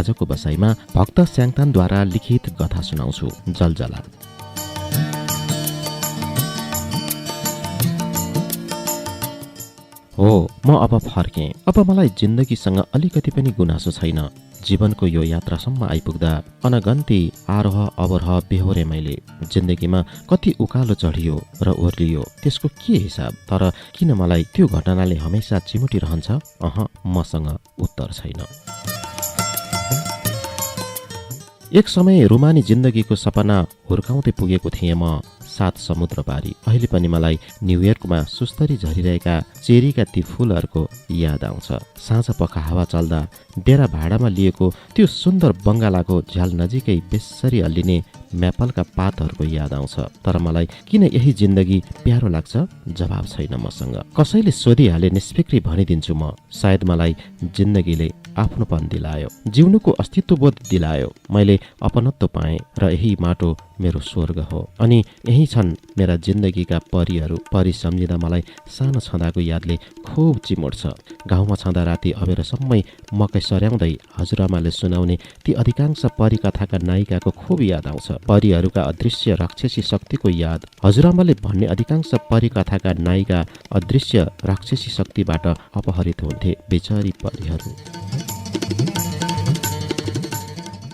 आजको बसाइमा भक्त स्याङतानद्वारा लिखित कथा सुनाउँछु, जलजला। हो, म अब फर्केँ। अब मलाई जिन्दगीसँग अलिकति पनि गुनासो छैन। जीवनको यो यात्रासम्म आइपुग्दा अनगन्ती आरोह अवरोह बेहोरे मैले। जिन्दगीमा कति उकालो चढियो र ओर्लियो, त्यसको के हिसाब? तर किन मलाई त्यो घटनाले हमेसा चिमुटिरहन्छ? मसँग उत्तर छैन। एक समय रोमानी जिन्दगीको सपना हुर्काउँदै पुगेको थिएँ म 7 समुद्र पारी। अहिले पनि मलाई न्युयोर्कमा सुस्तरी झरिरहेका चेरीका ती फूलहरूको याद आउँछ। साँझ पख हावा चल्दा डेरा भाडामा लिएको त्यो सुन्दर बङ्गालाको झ्याल नजिकै बेसरी हल्लिने म्यापलका पातहरूको याद आउँछ। तर मलाई किन यही जिन्दगी प्यारो लाग्छ? जवाब छैन मसँग। कसैले सोधिहाले निष्फिक्री भनिदिन्छु म। सायद मलाई जिन्दगीले आफ्नोपन दिलायो, जिउनुको अस्तित्वबोध दिलायो। मैले अपनत्व पाएँ र यही माटो मेरो स्वर्ग हो। अनि यही छन् मेरा जिन्दगीका परीहरू। परी सम्झिँदा मलाई सानो छँदाको यादले खुब चिमोड्छ। गाउँमा छँदा राति अबेरसम्मै मकै सर्याउँदै हजुरआमाले सुनाउने ती अधिकांश परी कथाका नायिकाको खुब याद आउँछ। परीहरूका अदृश्य राक्षसी शक्तिको याद। हजुरआमाले भन्ने अधिकांश परी कथाका नायिका अदृश्य राक्षसी शक्तिबाट अपहरित हुन्थे बेचारी परीहरू।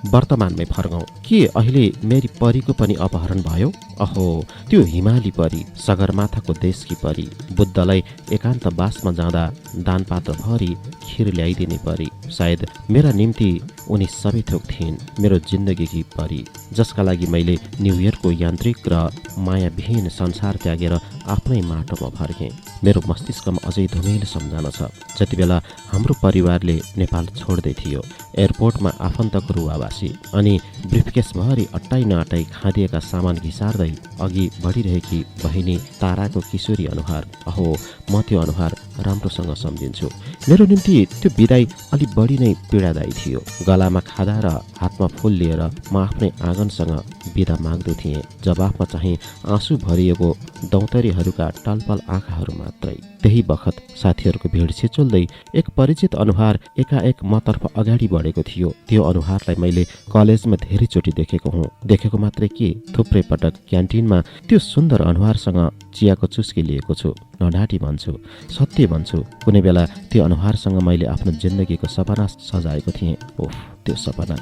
वर्तमानमै फर्कौं। के अहिले मेरी परीको पनि अपहरण भयो? अहो, त्यो हिमाली परी, सगरमाथाको देशकी परी, बुद्धलाई एकान्त बासमा जाँदा दानपात्र भरी खिर ल्याइदिने परी। सायद मेरा निम्ति उनी सबै थोक थिइन्, मेरो जिन्दगीकी परी, जसका लागि मैले न्युयोर्कको यान्त्रिक र मायाविहीन संसार त्यागेर आफ्नै माटोमा फर्केँ। मेरो मस्तिष्कमा अझै धुमेल सम्झना छ। जति बेला हाम्रो परिवारले नेपाल छोड्दै थियो, एयरपोर्टमा आफन्तको रुवावासी अनि ब्रिफकेसभरि अट्टाइ नअट्टाइ खाँदिएका सामान घिसार्दै अघि बढिरहेकी बहिनी ताराको किशोरी अनुहार। अहो, म त्यो अनुहार राम्रोसँग सम्झिन्छु। मेरो निम्ति त्यो विदाई अलि बढी नै पीडादायी थियो। गलामा खादा र हातमा फूल लिएर म आफ्नै आँगनसँग बिदा माग्दै थिएँ। जवाफमा चाहिँ आँसु भरिएको दौतरीहरूका टलपल आँखाहरू मात्रै। त्यही बखत साथीहरूको भिड छिचोल्दै एक परिचित अनुहार एकाएक मतर्फ अगाडि बढेको थियो। त्यो अनुहारलाई मैले कलेजमा धेरैचोटि देखेको हुँ। देखेको मात्रै के, थुप्रै पटक क्यान्टिनमा त्यो सुन्दर अनुहारसँग चियाको चुस्की लिएको छु। नढाँटी भन्छु, सत्य भन्छु, कुनै बेला त्यो अनुहारसँग मैले आफ्नो जिन्दगीको सपना सजाएको थिएँ। ओफ, त्यो सपना।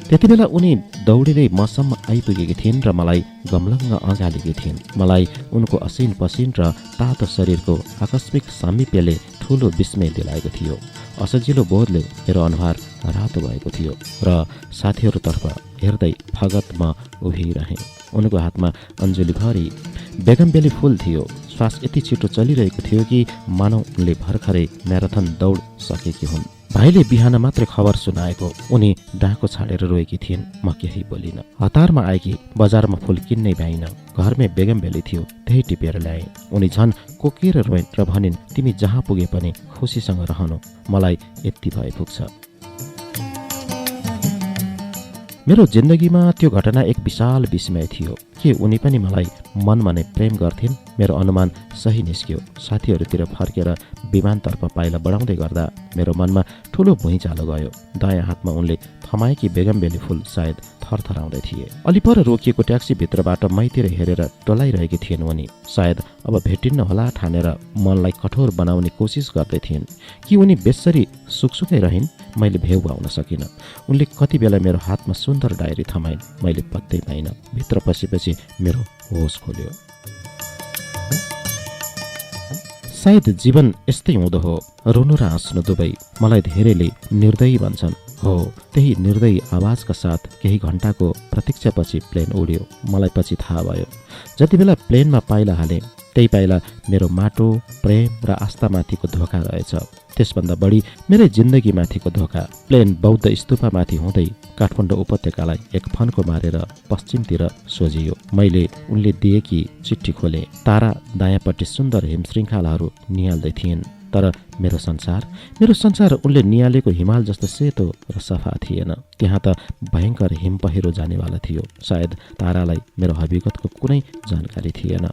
त्यति बेला उनी दौडिँदै मसम्म आइपुगेकी थिइन् र मलाई गमलङ्ग अँगालेकी थिइन्। मलाई उनको असिन पसिन र तातो शरीरको आकस्मिक सामिप्यले ठुलो विस्मय दिलाएको थियो। असजिलो बोधले मेरो अनुहार रातो भएको थियो र साथीहरूतर्फ हेर्दै फगत म उभिरहेँ। उनको हातमा अञ्जुलीभरि बेगमबेली फूल थियो। श्वास यति छिटो चलिरहेको थियो कि मानौ उनले भर्खरै म्याराथन दौड सकेकी हुन्। भाइले बिहान मात्रै खबर सुनाएको। उनी डाँको छाडेर रोएकी थिइन्। म केही बोलिन। हतारमा आएकी, बजारमा फूल किन्नै भ्याइन। घरमै बेगमबेली थियो, त्यही टिपेर ल्याएँ। उनी झन् कोकेर रोइन् र भनिन्, तिमी जहाँ पुगे पनि खुसीसँग रहनु, मलाई यति भए पुग्छ। मेरो जिन्दगीमा त्यो घटना एक विशाल विस्मय थियो। के उनी पनि मलाई मनमा नै प्रेम गर्थिन्? मेरो अनुमान सही निस्क्यो। साथीहरूतिर फर्केर विमानतर्फ पाइला बढाउँदै गर्दा मेरो मनमा ठुलो भुइँचालो गयो। दायाँ हातमा उनले थमाएकी बेगमबेली फूल सायद थरथराउँदै थिए। अलि पर रोकिएको ट्याक्सीभित्रबाट मैतिर हेरेर टोलाइरहेकी थिइन् उनी। सायद अब भेटिन्न होला ठानेर मनलाई कठोर बनाउने कोसिस गर्दै थिइन्। कि उनी बेसरी सुकसुकै रहिन्? मैले भेउ पाउन सकिनँ। उनले कति बेला मेरो हातमा सुन्दर डायरी थमाइन्, मैले पत्तै पाइनँ। भित्र पसेपछि मेरो होस खोल्यो। सायद जीवन यस्तै हुँदो हो, रुनु र हाँस्नु दुवै। मलाई धेरैले निर्दयी भन्छन्। हो, त्यही निर्दयी आवाजका साथ केही घण्टाको प्रतीक्षापछि प्लेन उड्यो। मलाई पछि थाहा भयो, जति बेला प्लेनमा पाइला हालेँ त्यही पाइला मेरो माटो, प्रेम र आस्थामाथिको धोका रहेछ। त्यसभन्दा बढी मेरै जिन्दगीमाथिको धोका। प्लेन बौद्ध स्तूपमाथि हुँदै काठमाडौँ उपत्यकालाई एक फन्को मारेर पश्चिमतिर सोझियो। मैले उनले दिएकी चिठी खोलेँ। तारा दायाँपट्टि सुन्दर हिमश्रृङ्खलाहरू निहाल्दै थिइन्। तर मेरो संसार उनले निहालेको हिमाल जस्तो सेतो र सफा थिएन। त्यहाँ त भयङ्कर हिम पहिरो जानेवाला थियो। सायद तारालाई मेरो हकीकतको कुनै जानकारी थिएन।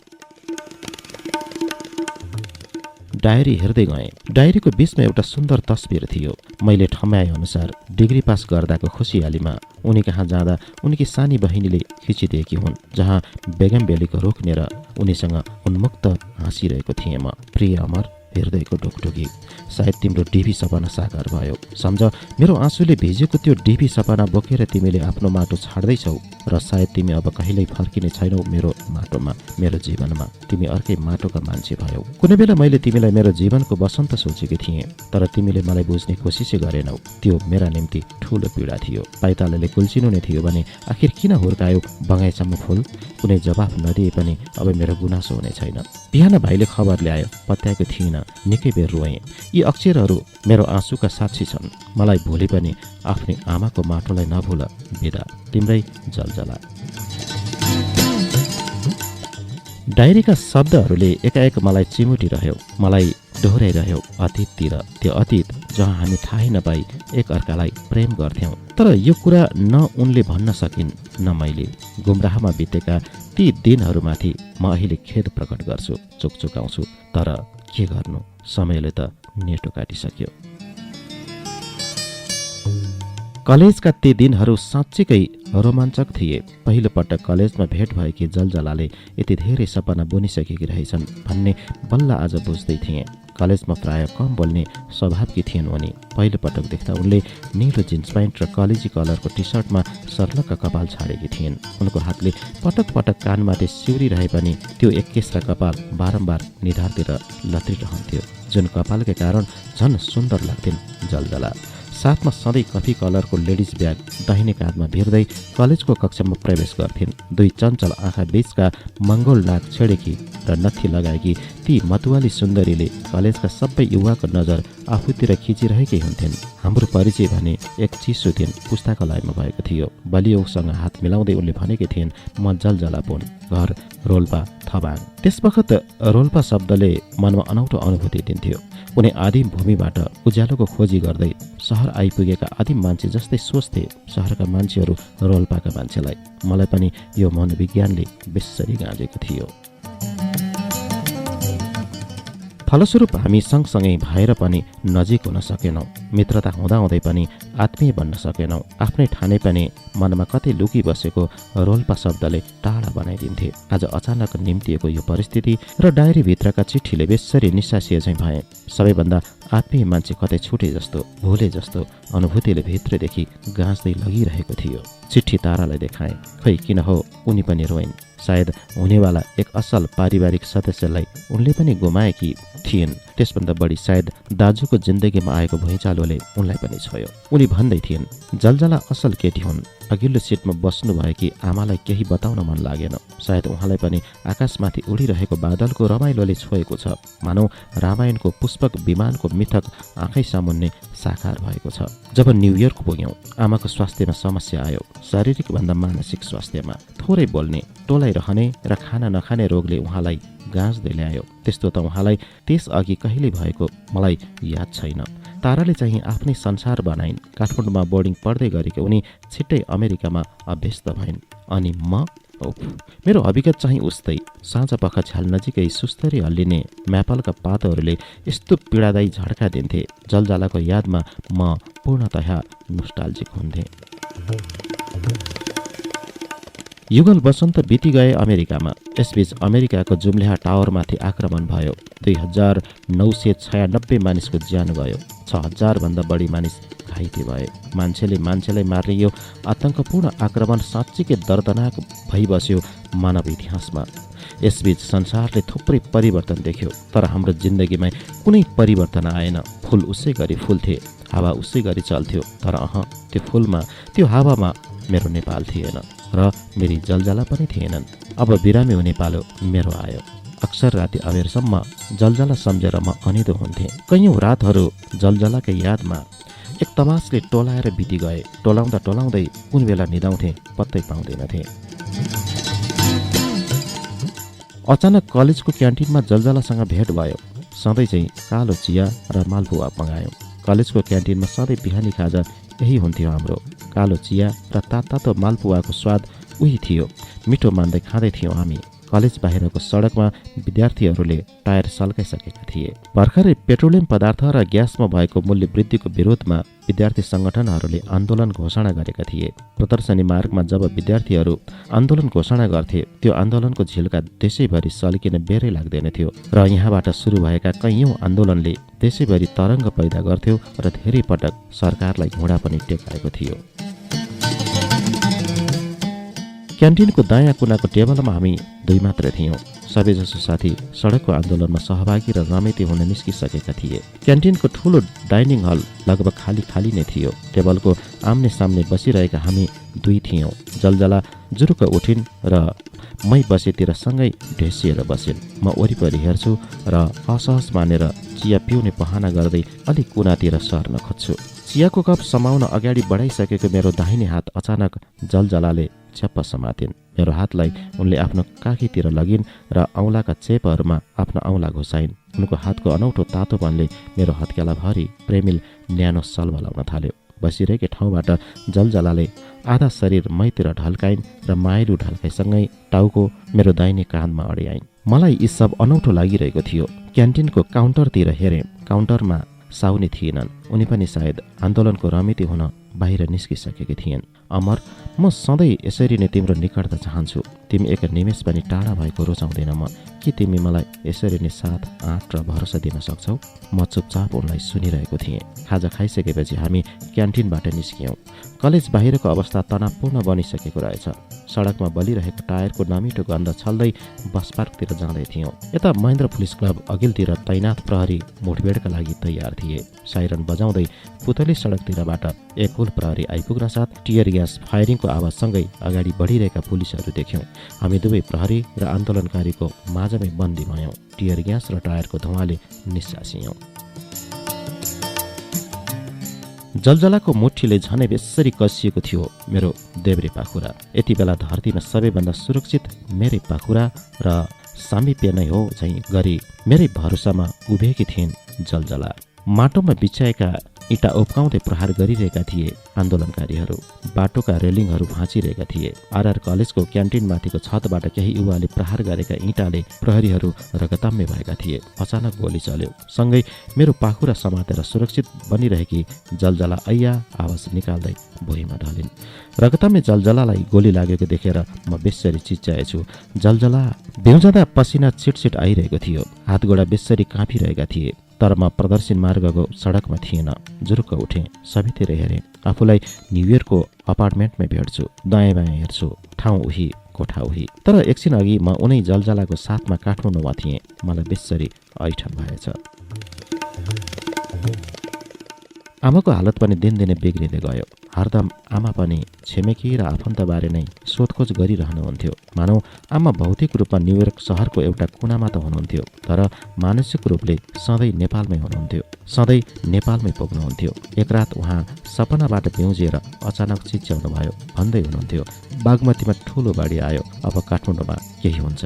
डायरी हेर्दै गएँ। डायरीको बीचमा एउटा सुन्दर तस्बिर थियो। मैले ठम्याए अनुसार डिग्री पास गर्दाको खुसियालीमा उनी कहाँ जाँदा उनकी सानी बहिनीले खिचिदिएकी हुन्, जहाँ बेगम बेलीको रोक्नेर उनीसँग उन्मुक्त हाँसिरहेको थिएँ म। प्रिय अमर, हृदयको ढुकढुकी, सायद तिम्रो डिभी सपना साकार भयो। सम्झ, मेरो आँसुले भिजेको त्यो डिभी सपना बोकेर तिमीले आफ्नो माटो छाड्दैछौ र सायद तिमी अब कहिल्यै फर्किने छैनौ मेरो माटोमा, मेरो जीवनमा। तिमी अर्कै माटोका मान्छे भयौ। कुनै बेला मैले तिमीलाई मेरो जीवनको वसन्त सोचेकी थिएँ, तर तिमीले मलाई बुझ्ने कोसिसै गरेनौ। त्यो मेरा निम्ति ठूलो पीडा थियो। पाइतालले कुल्चिनु नै थियो भने आखिर किन हुर्कायो बगाइसम्म फूल? कुनै जवाफ नदिए पनि अब मेरो गुनासो हुने छैन। बिहान भाइले खबर ल्यायो, पत्याएको थिइनँ। निकै बेर रोएँ। यी अक्षरहरू मेरो आँसुका साक्षी छन्। मलाई भोलि पनि आफ्नै आमाको माटोलाई नभुल। बिदा, तिम्रै जलजला। डायरीका शब्दहरूले एकाएक मलाई चिमुटिरह्यो, मलाई दोहोऱ्याइरह्यो अतीततिर। त्यो अतीत जहाँ हामी थाहै नपाई एक अर्कालाई प्रेम गर्थ्यौँ। तर यो कुरा न उनले भन्न सकिन् न मैले। गुमराहमा बितेका ती दिनहरूमाथि म अहिले खेद प्रकट गर्छु, चुकचुकाउँछु। तर के गर्नु, समयले त नेटो काटिसक्यो। कलेजका ती दिनहरू साँच्चीकै रोमाञ्चक थिए। पहिलो पटक कलेजमा भेट भएकी जलजलाले यति धेरै सपना बुनिसकेकी रहेछन् भन्ने बल्ल आज बुझ्दै थिएँ। कलेजमा प्राय कम बोल्ने स्वभावकी थिइन् उनी। पहिलो पटक देख्दा उनले निलो जिन्स प्यान्ट र कलेजी कलरको टी सर्टमा सर्लक्क कपाल छाडेकी थिइन्। उनको हातले पटक पटक कानमाथि सिउरिरहे पनि त्यो एक्केस र कपाल बारम्बार निधारतिर लत्रिरहन्थ्यो, जुन कपालका कारण झन् सुन्दर लाग्थिन् जलजला। साथमा सधैँ कफी कलरको लेडिज ब्याग दाहिने काँधमा भिर्दै कलेजको कक्षामा प्रवेश गर्थिन्। दुई चञ्चल आँखा बीचका मङ्गोल नाक छेडेकी र नत्थी लगाएकी ती मतुवाली सुन्दरीले कलेजका सबै युवाको नजर आफूतिर खिचिरहेकै हुन्थिन्। हाम्रो परिचय भने एक चिसो दिन पुस्तकालयमा भएको थियो। बलियोसँग हात मिलाउँदै उनले भनेकी थिइन्, म जलजला पुन, घर रोल्पा थबाङ। त्यसवखत रोल्पा शब्दले मनमा अनौठो अनुभूति दिन्थ्यो। उनी आदिम भूमिबाट उज्यालोको खोजी गर्दै सहर आइपुगेका आदिम मान्छे जस्तै सोच्थे सहरका मान्छेहरू रोल्पाका मान्छेलाई। मलाई पनि यो मनोविज्ञानले बेसरी गाँजेको थियो। फलस्वरूप हामी सँगसँगै भएर पनि नजिक हुन सकेनौँ। मित्रता हुँदाहुँदै पनि आत्मीय बन्न सकेनौँ। आफ्नै ठाने पनि मनमा कतै लुकी बसेको रोल्पा शब्दले टाढा बनाइदिन्थे। आज अचानक निम्तिएको यो परिस्थिति र डायरीभित्रका चिठीले बेसरी निस्सासिए झैँ भए। सबैभन्दा आत्मीय मान्छे कतै छुटे जस्तो, भुले जस्तो अनुभूतिले भित्रदेखि गाँच्दै लगिरहेको थियो। चिठी तारालाई देखाएँ, खै किन हो उनी पनि रोइन्। सायद हुनेवाला एक असल पारिवारिक सदस्यलाई उनले पनि गुमाएकी थिइन्। त्यसभन्दा बढी सायद दाजुको जिन्दगीमा आएको भुइँचालोले उनलाई पनि छोयो। उनी भन्दै थिइन्, जलजला असल केटी हुन्। अघिल्लो सिटमा बस्नुभएकी आमालाई केही बताउन मन लागेन। सायद उहाँलाई पनि आकाशमाथि उडिरहेको बादलको रमाइलोले छोएको छ। मानौ रामायणको पुष्पक विमानको मिथक आँखै सामुन्ने साकार भएको छ। जब न्युयोर्क पुग्यौँ, आमाको स्वास्थ्यमा समस्या आयो। शारीरिक भन्दा मानसिक स्वास्थ्यमा। थोरै बोल्ने, टोलाइरहने र खाना नखाने रोगले उहाँलाई गाँच्दै ल्यायो। त्यस्तो त उहाँलाई त्यसअघि कहिल्यै भएको मलाई याद छैन। ताराले चाहिँ आफ्नै संसार बनाइन्। काठमाडौँमा बोर्डिङ पढ्दै गरेकी उनी छिट्टै अमेरिकामा अभ्यस्त भइन्। अनि म मेरो अभिगत चाहिँ उस्तै। साँझ पख झ्याल नजिकै सुस्तरी हल्लिने म्यापलका पातहरूले यस्तो पीडादायी झड्का दिन्थे। जलजलाको यादमा म पूर्णतः नोस्टाल्जिक हुन्थेँ। युगल वसन्त बिति गए अमेरिकामा। यसबीच अमेरिकाको जुम्ल्याहा टावरमाथि आक्रमण भयो। 2996 मानिसको ज्यान गयो। 6000 भन्दा बढी मानिस घाइते भए। मान्छेलाई मार्ने यो आतंकपूर्ण आक्रमण साँच्चीकै दर्दनाक भइबस्यो मानव इतिहासमा। यसबीच संसारले थुप्रै परिवर्तन देख्यो, तर हाम्रो जिन्दगीमा कुनै परिवर्तन आएन। फुल उसै गरी फुल्थे, हावा उसै गरी चल्थ्यो, तर त्यो फुलमा, त्यो हावामा मेरो नेपाल थिएन र मेरी जलजला पनि थिएनन्। अब बिरामी हुने पालो मेरो आयो। अक्सर राति अबेरसम्म जलजला सम्झेर म अनिदो हुन्थेँ। कैयौँ रातहरू जलजलाकै यादमा एक तमासले टोलाएर बिति गए। टोलाउँदा टोलाउँदै कुन बेला निदाउँथे पत्तै पाउँदैनथे। अचानक कलेजको क्यान्टिनमा जलजलासँग भेट भयो। सधैँ चाहिँ कालो चिया र मालपुवा मगायौँ। कलेजको क्यान्टिनमा सधैँ बिहानी खाजा यही हुन्थ्यो हाम्रो। कालो चिया र तातो मालपुवाको स्वाद उही थियो। मिठो मान्दै खाँदै थियौँ हामी। कलेज बाहिरको सडकमा विद्यार्थीहरूले टायर सल्काइसकेका थिए। भर्खरै पेट्रोलियम पदार्थ र ग्यासमा भएको मूल्य वृद्धिको विरोधमा विद्यार्थी सङ्गठनहरूले आन्दोलन घोषणा गरेका थिए। प्रदर्शनी मार्गमा जब विद्यार्थीहरू आन्दोलन घोषणा गर्थे त्यो आन्दोलनको झिल्का देशैभरि सल्किन बेरै लाग्दैन थियो र यहाँबाट सुरु भएका कैयौँ आन्दोलनले देशैभरि तरङ्ग पैदा गर्थ्यो र धेरै पटक सरकारलाई घुँडा पनि टेकाएको थियो। क्यान्टिनको दायाँ कुनाको टेबलमा हामी दुई मात्र थियौँ। सबैजसो साथी सडकको आन्दोलनमा सहभागी र रमिते हुन निस्किसकेका थिए। क्यान्टिनको ठुलो डाइनिङ हल लगभग खाली नै थियो। टेबलको आम्ने सामने बसिरहेका हामी दुई थियौँ। जलजला जुरुक्क उठिन् र मै बसेतिर सँगै ढेसिएर बसिन्। म वरिपरि हेर्छु र असहज मानेर चिया पिउने बहाना गर्दै अलिक कुनातिर सर्न खोज्छु। चियाको कप समाउन अगाडि बढाइसकेको मेरो दाहिने हात अचानक जलजलाले च्याप्प समातिन्। मेरो हातलाई उनले आफ्नो काखीतिर लगिन् र औँलाका चेपहरूमा आफ्नो औँला घुसाइन्। उनको हातको अनौठो तातोपनले मेरो हत्केलाभरि प्रेमिल न्यानो सलबलाउन थाल्यो। बसिरहेकै ठाउँबाट जलजलाले आधा शरीर मैतिर ढल्काइन् र माइलो ढल्काइसँगै टाउको मेरो दाहिने काँधमा अड्याइन्। मलाई यी सब अनौठो लागिरहेको थियो। क्यान्टिनको काउन्टरतिर हेरेँ। काउन्टरमा साउनी थिएनन्। उनी पनि सायद आन्दोलनको रमिते हुन बाहिर निस्किसकेकी थिइन्। अमर, म सधैँ यसरी नै तिम्रो निकटता चाहन्छु। तिमी एक निमेष पनि टाढा भएको रुचाउँदैन म। के तिमी मलाई यसरी नै साथ, आँट र भरोसा दिन सक्छौ? म चुपचाप उनलाई सुनिरहेको थिएँ। खाजा खाइसकेपछि हामी क्यान्टिनबाट निस्कियौँ। कलेज बाहिरको अवस्था तनावपूर्ण बनिसकेको रहेछ। सडकमा बलिरहेको टायरको नमिठो गन्ध छल्दै बस पार्कतिर जाँदै थियौँ। यता महेन्द्र पुलिस क्लब अघिल्तिर तैनाथ प्रहरी मुठभेडका लागि तयार थिए। साइरन बजाउँदै पुतली सडकतिरबाट एक हुल प्रहरी आइपुग्न साथ टियर ग्यास फायरिङको आवाजसँगै अगाडि बढिरहेका पुलिसहरू देख्यौँ। हामी दुवै प्रहरी र आन्दोलनकारीको माझमै बन्दी भयौँ। टियर ग्यास र टायरको धुवाँले निस्सासियौँ। जलजलाको मुठीले झनै बेसरी कसिएको थियो मेरो देब्रे पाखुरा। यति बेला धरतीमा सबैभन्दा सुरक्षित मेरै पाखुरा र सामिप्य नै हो झैँ गरी मेरै भरोसामा उभिएकी थिइन् जलजला। माटोमा बिछाएका इँटा उप्काउँदै प्रहार गरिरहेका थिए आन्दोलनकारीहरू। बाटोका रेलिङहरू भाँचिरहेका थिए। आरआर कलेजको क्यान्टिनमाथिको छतबाट केही युवाले प्रहार गरेका इँटाले प्रहरीहरू रगताम्य भएका थिए। अचानक गोली चल्यो। सँगै मेरो पाखुरा समातेर सुरक्षित बनिरहेकी जलजला ऐया आवाज निकाल्दै भुइँमा ढलिन्। रगताम्य जलजलालाई गोली लागेको देखेर म बेसरी चिच्याएछु, जलजला! बिउजाँदा पसिना छिटछिट आइरहेको थियो। हातगोडा बेसरी काँपिरहेका थिए। तर म प्रदर्शन मार्गको सडकमा थिएन। जुरुक्क उठेँ। सबैतिर हेरेँ। आफूलाई न्युयोर्कको अपार्टमेन्टमै भेट्छु। दायाँ बायाँ हेर्छु। ठाउँ उही, कोठा उही। तर एकछिन अघि म उनै जलजलाको साथमा काठमाडौँमा थिएँ। मलाई बेसरी ऐठन भएछ। आमाको हालत पनि दिनदिनै बिग्रिँदै गयो। हरदम आमा पनि छिमेकी र आफन्तबारे नै सोधखोज गरिरहनुहुन्थ्यो। मानौ आमा भौतिक रूपमा न्युयोर्क सहरको एउटा कुनामा त हुनुहुन्थ्यो, तर मानसिक रूपले सधैँ नेपालमै हुनुहुन्थ्यो। सधैँ नेपालमै पुग्नुहुन्थ्यो। एक रात उहाँ सपनाबाट बिउजिएर अचानक चिच्याउनु भयो। भन्दै हुनुहुन्थ्यो, बागमतीमा ठुलो बाढी आयो, अब काठमाडौँमा केही हुन्छ।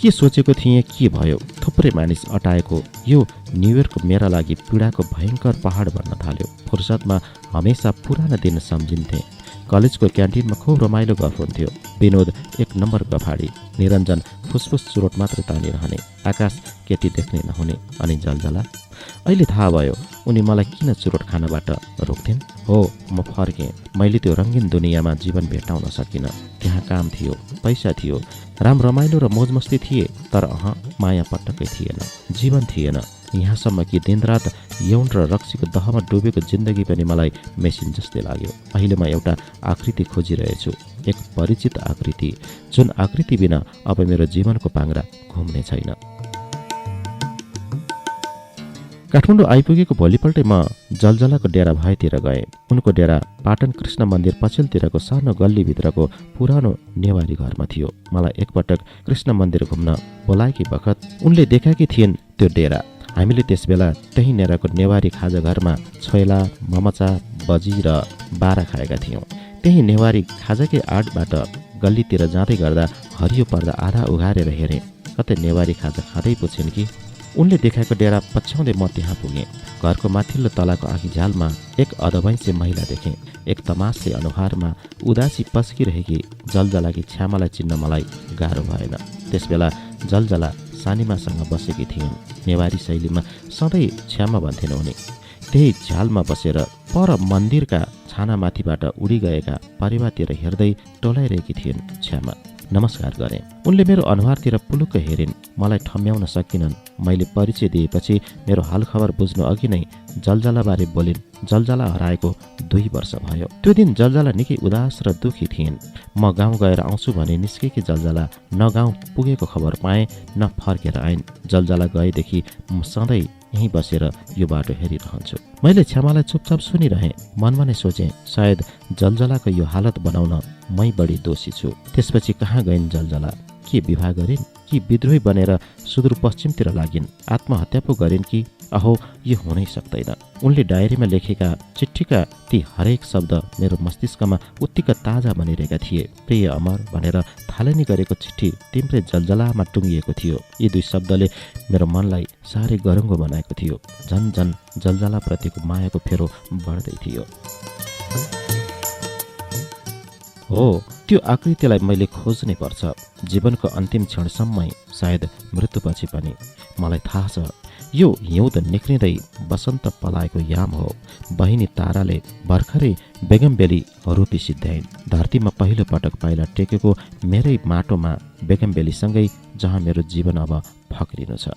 के सोचेको थिएँ, के भयो? थुप्रै मानिस अटाएको यो न्युयोर्क मेरा लागि पीडाको भयङ्कर पहाड बन्न थाल्यो। फुर्सदमा हमेसा पुराना दिन सम्झिन्थे। कलेजको क्यान्टिनमा खुब रमाइलो गफ हुन्थ्यो। विनोद एक नम्बर गफाडी। निरञ्जन फुसफुस चुरोट मात्र तानिरहने। आकाश केटी देख्ने नहुने। अनि जलजला? अहिले थाहा भयो उनी मलाई किन चुरोट खानबाट रोक्थिन्। हो, म फर्केँ। मैले त्यो रङ्गीन दुनियाँमा जीवन भेट्टाउन सकिनँ। त्यहाँ काम थियो, पैसा थियो, रमाइलो र मोजमस्ती थिए, तर माया पटक्कै थिएन, जीवन थिएन। यहाँसम्म कि दिनरात यौन र रक्सीको दहमा डुबेको जिन्दगी पनि मलाई मेसिन जस्तै लाग्यो। अहिले म एउटा आकृति खोजिरहेछु, एक परिचित आकृति, जुन आकृति बिना अब मेरो जीवनको पाङ्ग्रा घुम्ने छैन। काठमाडौँ आइपुगेको भोलिपल्टै म जलजलाको डेरा भएतिर गएँ। उनको डेरा पाटन कृष्ण मन्दिर पछिल्लोतिरको सानो गल्लीभित्रको पुरानो नेवारी घरमा थियो। मलाई एकपटक कृष्ण मन्दिर घुम्न बोलाएकी बखत उनले देखाएकी थिइन् त्यो डेरा। हामीले त्यसबेला त्यही नेराको नेवारी खाजा घरमा छोइला, ममचा, बजी र बारा खाएका थियौँ। त्यही नेवारी खाजाकै आडबाट गल्लीतिर जाँदै गर्दा हरियो पर्दा आधा उघारेर हेरेँ। कतै नेवारी खाजा खाँदै पो छिन् कि उनले देखाएको डेरा पछ्याउँदै म त्यहाँ पुगेँ। घरको माथिल्लो तलाको आँखी झ्यालमा एक अधवैँसे महिला देखेँ। एक तमासले अनुहारमा उदासी पस्किरहेकी जलजलाकी छ्यामालाई चिन्न मलाई गाह्रो भएन। त्यसबेला जलजला सानीमासँग बसेकी थिइन्। नेवारी शैलीमा सधैँ छ्यामा भन्थेन उनी। त्यही झ्यालमा बसेर पर मन्दिरका छानामाथिबाट उडी गएका परिवारतिर हेर्दै टोलाइरहेकी थिइन् छ्यामा। नमस्कार गरेँ। उनले मेरो अनुहारतिर पुलुक्क हेरिन्। मलाई ठम्म्याउन सकिनन्। मैले परिचय दिएपछि मेरो हालखबर बुझ्नु अघि नै जलजलाबारे बोलिन्। जलजला हराएको 2 वर्ष भयो। त्यो दिन जलजला निकै उदास र दुखी थिइन्। म गाउँ गएर आउँछु भने निस्केकी जलजला न गाउँ पुगेको खबर पाएँ न फर्केर आइन्। जलजला गएदेखि म सधैँ यहीँ बसेर यो बाटो हेरिरहन्छु। मैले छ्यामालाई चुपचाप सुनिरहेँ। मनमा नै सोचेँ सायद जलजलाको यो हालत बनाउन मै बढी दोषी छु। त्यसपछि कहाँ गइन् जलजला? के विवाह गरिन् कि विद्रोही बनेर सुदूरपश्चिमतिर लागिन्? आत्महत्या पो गरिन् कि? अहो, यो हुनै सक्दैन। उनले डायरीमा लेखेका चिठीका ती हरेक शब्द मेरो मस्तिष्कमा उत्तिक ताजा बनिरहेका थिए। प्रिय अमर भनेर थालनी गरेको चिठी तिम्रै जलजलामा टुङ्गिएको थियो। यी 2 शब्दले मेरो मनलाई साह्रै गरुङ्गो बनाएको थियो। झन झन जलजलाप्रतिको मायाको फेरो बढ्दै थियो। हो, त्यो आकृतिलाई मैले खोज्नै पर्छ। जीवनको अन्तिम क्षणसम्मै, सायद मृत्युपछि पनि। मलाई थाहा छ यो हिउँद निक्रिँदै बसन्त पलाएको याम हो। बहिनी ताराले भर्खरै बेगमबेली रोपी सिद्ध्याइन्। धरतीमा पहिलो पटक पाइला टेकेको मेरै माटोमा बेगमबेलीसँगै जहाँ मेरो जीवन अब फक्रिनु छ।